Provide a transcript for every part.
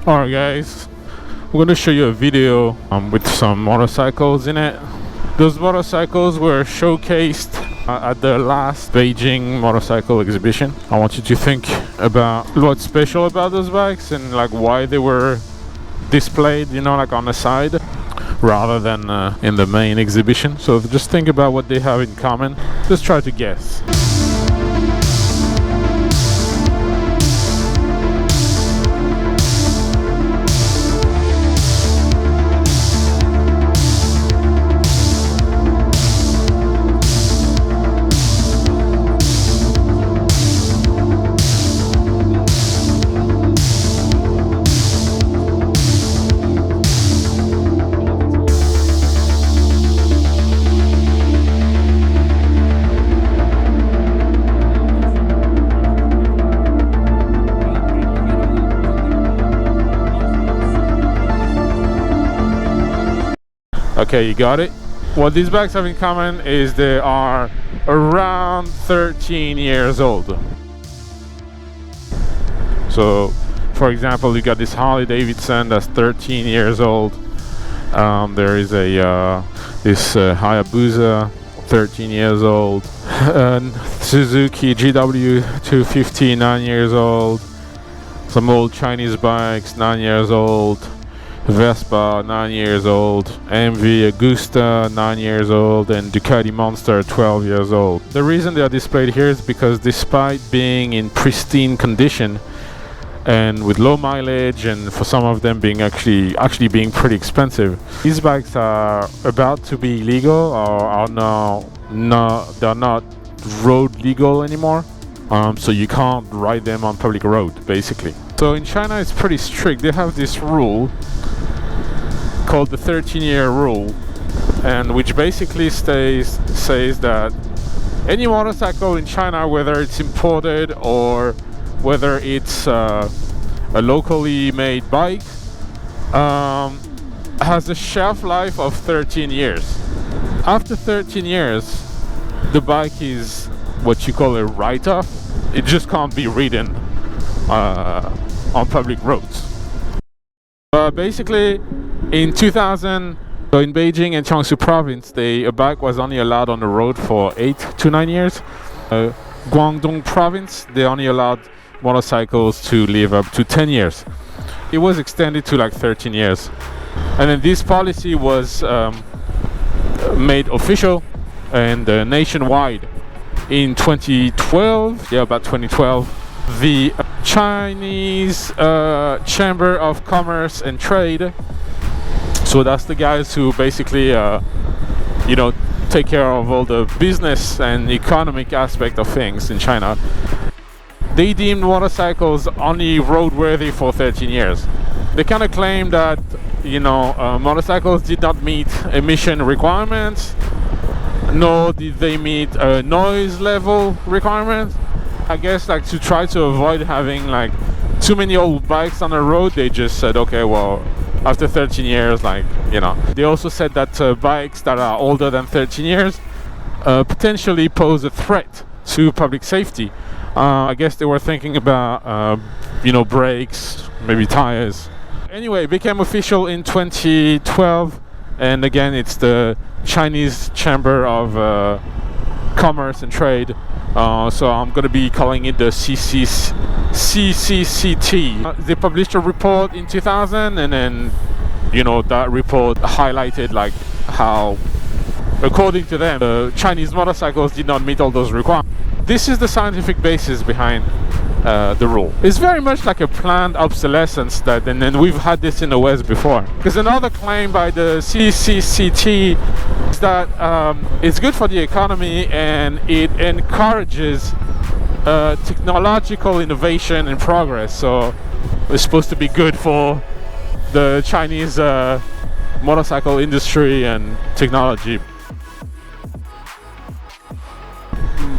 Alright guys, we're going to show you a video with some motorcycles in it. Those motorcycles were showcased at the last Beijing motorcycle exhibition. I want you to think about what's special about those bikes and like why they were displayed, you know, like on the side rather than in the main exhibition. So just think about what they have in common. Just try to guess. Okay, you got it. What these bikes have in common is they are around 13 years old. So, for example, you got this Harley Davidson that's 13 years old. There is a this Hayabusa, 13 years old. Suzuki GW 250, 9 years old. Some old Chinese bikes, 9 years old. Vespa, 9 years old, MV Agusta, 9 years old, and Ducati Monster, 12 years old. The reason they are displayed here is because despite being in pristine condition and with low mileage, and for some of them being actually being pretty expensive, these bikes are about to be legal or are now they're not road legal anymore. So you can't ride them on public road, basically. So in China it's pretty strict. They have this rule called the 13-year rule, and which basically says that any motorcycle in China, whether it's imported or whether it's a locally made bike, has a shelf life of 13 years. After 13 years, the bike is what you call a write-off. It just can't be ridden on public roads. Basically, in 2000, so in Beijing and Jiangsu province, a bike was only allowed on the road for 8 to 9 years. Guangdong province, they only allowed motorcycles to live up to 10 years. It was extended to like 13 years. And then this policy was made official and nationwide in 2012. Yeah, about 2012. The Chinese Chamber of Commerce and Trade, so that's the guys who basically you know, take care of all the business and economic aspect of things in China, they deemed motorcycles only roadworthy for 13 years. They kind of claim that, you know, motorcycles did not meet emission requirements, nor did they meet noise level requirements. I guess like to try to avoid having like too many old bikes on the road, they just said, okay, well, after 13 years, like, you know. They also said that bikes that are older than 13 years potentially pose a threat to public safety. I guess they were thinking about, you know, brakes, maybe tires. Anyway, it became official in 2012, and again, it's the Chinese Chamber of Commerce and Trade. So I'm going to be calling it the CCCT. They published a report in 2000, and then, you know, that report highlighted like how, according to them, the Chinese motorcycles did not meet all those requirements. This is the scientific basis behind the rule. It's very much like a planned obsolescence, and then we've had this in the West before. Because another claim by the CCCT is that it's good for the economy and it encourages technological innovation and progress. So it's supposed to be good for the Chinese motorcycle industry and technology.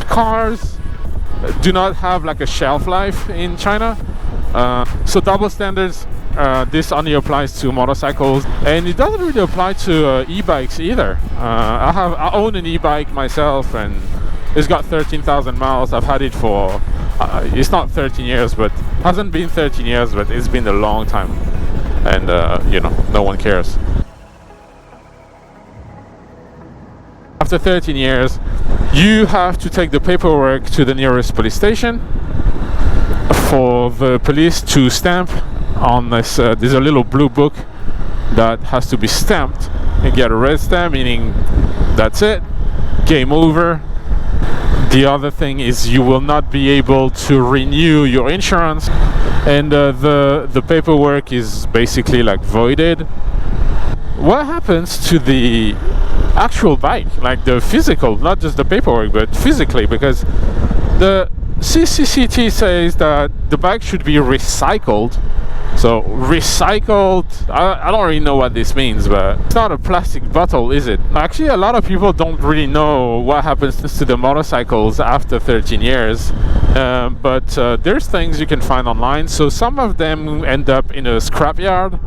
Cars do not have like a shelf life in China, so double standards. This only applies to motorcycles, and it doesn't really apply to e-bikes either. I own an e-bike myself, and it's got 13,000 miles. I've had it for it's not 13 years, but hasn't been 13 years, but it's been a long time. and you know, no one cares. After 13 years, you have to take the paperwork to the nearest police station for the police to stamp on this. There's a little blue book that has to be stamped and get a red stamp, meaning that's it, game over. The other thing is you will not be able to renew your insurance, and the paperwork is basically like voided. What happens to the actual bike, like the physical, not just the paperwork, but physically? Because the CCCT says that the bike should be recycled. So recycled, I don't really know what this means, but it's not a plastic bottle, is it? Actually, a lot of people don't really know what happens to the motorcycles after 13 years. But there's things you can find online. So some of them end up in a scrapyard,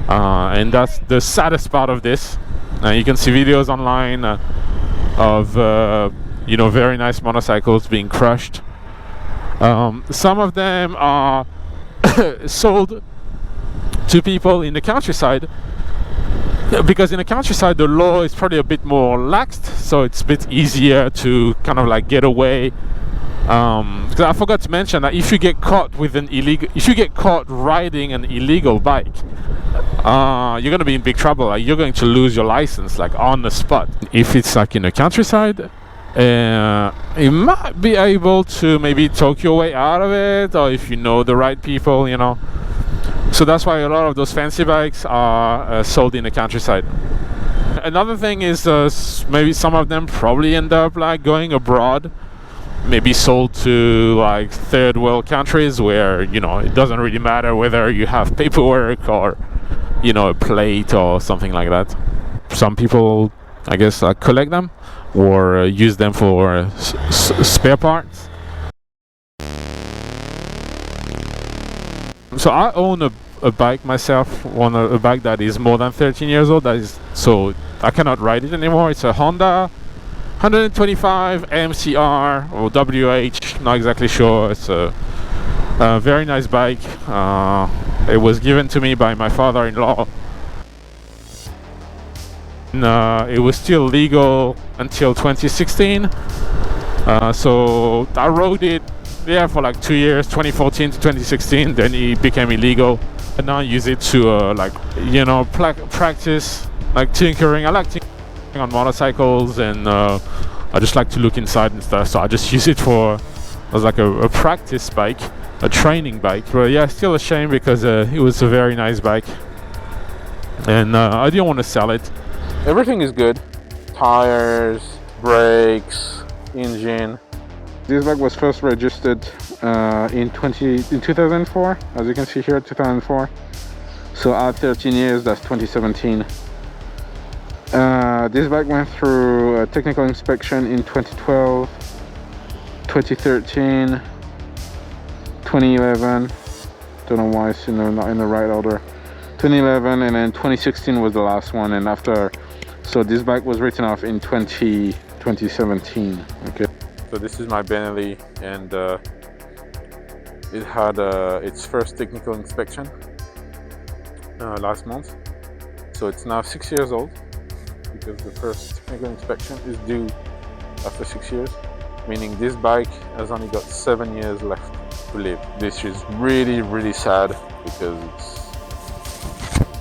and that's the saddest part of this. You can see videos online of you know, very nice motorcycles being crushed. Some of them are sold to people in the countryside, because in the countryside the law is probably a bit more laxed, so it's a bit easier to kind of like get away. Because I forgot to mention that if you get caught with if you get caught riding an illegal bike, you're gonna be in big trouble. Like, you're going to lose your license like on the spot. If it's like in the countryside, you might be able to maybe talk your way out of it, or if you know the right people, you know. So that's why a lot of those fancy bikes are sold in the countryside. Another thing is maybe some of them probably end up like going abroad, maybe sold to like third world countries where, you know, it doesn't really matter whether you have paperwork or, you know, a plate or something like that. Some people, I guess, collect them or use them for spare parts. So I own a bike myself, a bike that is more than 13 years old. That is, so I cannot ride it anymore. It's a Honda 125 MCR or WH, not exactly sure. It's a very nice bike. It was given to me by my father-in-law. It was still legal until 2016. So I rode it, yeah, for like 2 years, 2014 to 2016. Then it became illegal, and now I use it to like, you know, practice, like tinkering. I like tinkering on motorcycles, and I just like to look inside and stuff. So I just use it as like a practice bike, a training bike. But yeah, still a shame because it was a very nice bike, and I didn't want to sell it. Everything is good. Tires, brakes, engine. This bike was first registered in 2004, as you can see here, 2004. So at 13 years, that's 2017. This bike went through a technical inspection in 2012, 2013, 2011. Don't know why it's not in the right order. 2011, and then 2016 was the last one. And after, so this bike was written off in 2017. Okay. So this is my Benelli, and it had its first technical inspection last month. So it's now 6 years old, because the first technical inspection is due after 6 years, meaning this bike has only got 7 years left to live. This is really, really sad, because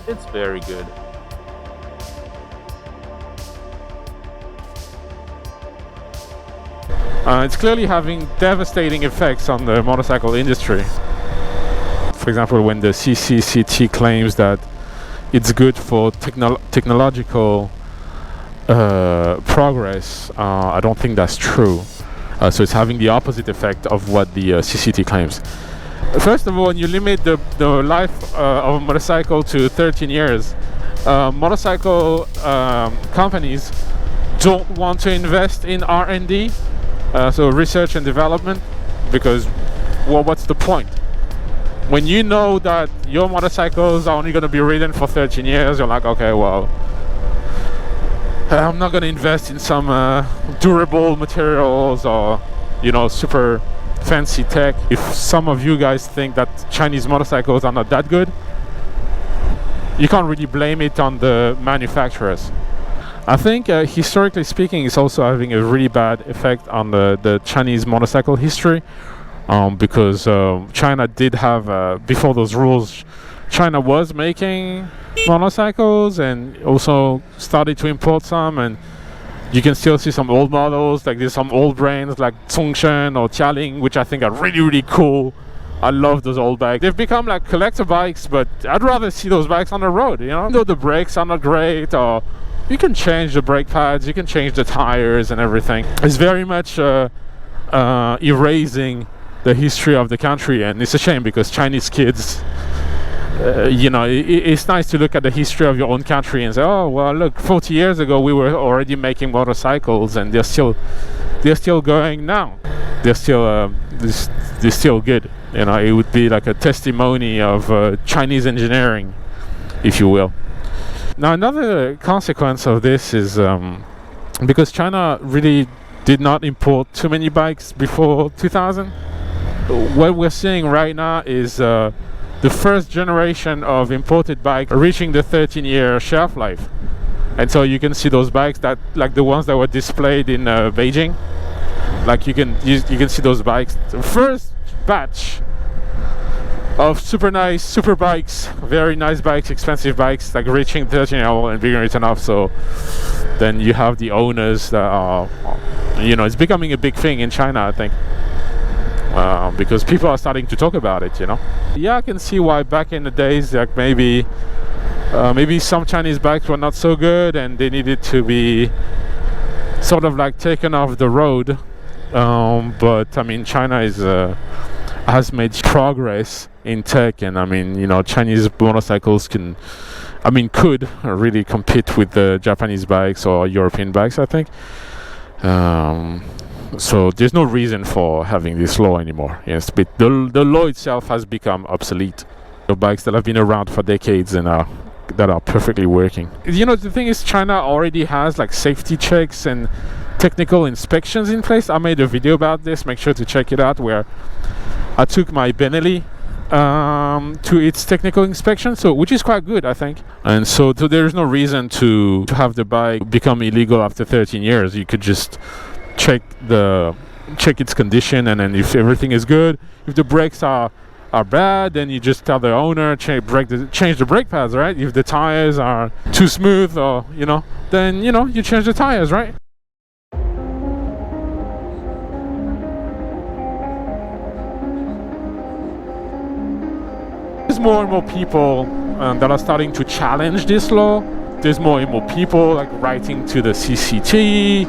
it's very good. It's clearly having devastating effects on the motorcycle industry. For example, when the CCCT claims that it's good for technological progress, I don't think that's true. So it's having the opposite effect of what the CCT claims. First of all, when you limit the life of a motorcycle to 13 years, motorcycle companies don't want to invest in R&D, so research and development, because, well, what's the point? When you know that your motorcycles are only going to be ridden for 13 years, you're like, okay, well, I'm not going to invest in some durable materials or, you know, super fancy tech. If some of you guys think that Chinese motorcycles are not that good, you can't really blame it on the manufacturers. I think historically speaking, it's also having a really bad effect on the Chinese motorcycle history, because China did have, before those rules, China was making motorcycles and also started to import some, and you can still see some old models, like there's some old brands like Zhongshan or Jialing, which I think are really, really cool. I love those old bikes. They've become like collector bikes, but I'd rather see those bikes on the road, you know? Though the brakes are not great, or you can change the brake pads, you can change the tires and everything. It's very much erasing the history of the country, and it's a shame because Chinese kids, you know, it's nice to look at the history of your own country and say, oh well, look, 40 years ago we were already making motorcycles, and they're still going now. They're still good. You know, it would be like a testimony of Chinese engineering, if you will. Now, another consequence of this is because China really did not import too many bikes before 2000. What we're seeing right now is the first generation of imported bikes reaching the 13-year shelf life. And so you can see those bikes that, like the ones that were displayed in Beijing. Like you can see those bikes. The first batch of super nice super bikes, very nice bikes, expensive bikes, like reaching 13 years old and being written off. So then you have the owners that are, you know, it's becoming a big thing in China, I think, because people are starting to talk about it, you know. Yeah, I can see why back in the days, like maybe some Chinese bikes were not so good and they needed to be sort of like taken off the road. But I mean, China has made progress in tech, and I mean, you know, Chinese motorcycles could really compete with the Japanese bikes or European bikes, I think. So there's no reason for having this law anymore. Yes, but the law itself has become obsolete. The bikes that have been around for decades and that are perfectly working. You know, the thing is, China already has like safety checks and technical inspections in place. I made a video about this. Make sure to check it out, where I took my Benelli to its technical inspection, so which is quite good, I think. And so there's no reason to have the bike become illegal after 13 years. You could just check its condition, and then if everything is good, if the brakes are bad, then you just tell the owner change the brake pads, right? If the tires are too smooth, or you know, then you know, you change the tires, right? There's more and more people that are starting to challenge this law. There's more and more people like writing to the CCT,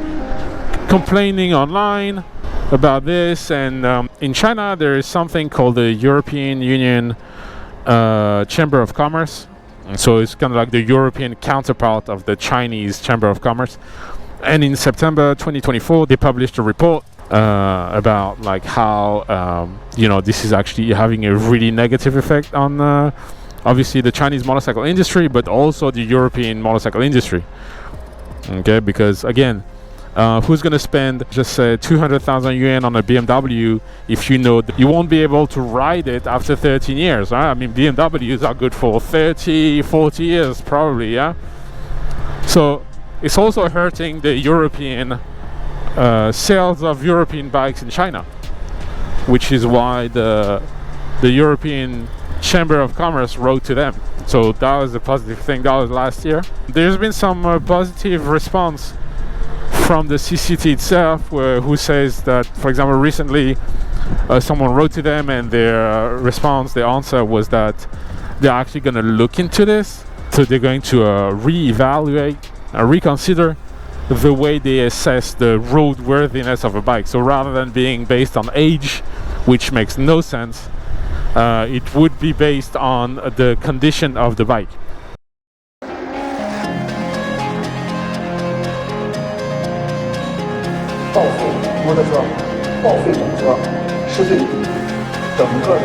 complaining online about this. And in China, there is something called the European Union Chamber of Commerce. So it's kind of like the European counterpart of the Chinese Chamber of Commerce. And in September 2024, they published a report about like how you know, this is actually having a really negative effect on obviously the Chinese motorcycle industry, but also the European motorcycle industry. Okay, because again, who's going to spend just 200,000 yuan on a BMW if you know that you won't be able to ride it after 13 years, right? I mean, BMWs are good for 30, 40 years probably, yeah? So it's also hurting the European sales of European bikes in China, which is why the European Chamber of Commerce wrote to them. So that was a positive thing. That was last year. There's been some positive response from the CCT itself, who says that, for example, recently someone wrote to them, and their answer was that they're actually going to look into this. So they're going to reevaluate, reconsider the way they assess the roadworthiness of a bike. So rather than being based on age, which makes no sense, it would be based on the condition of the bike. 报废摩托车、报废整车是对整个的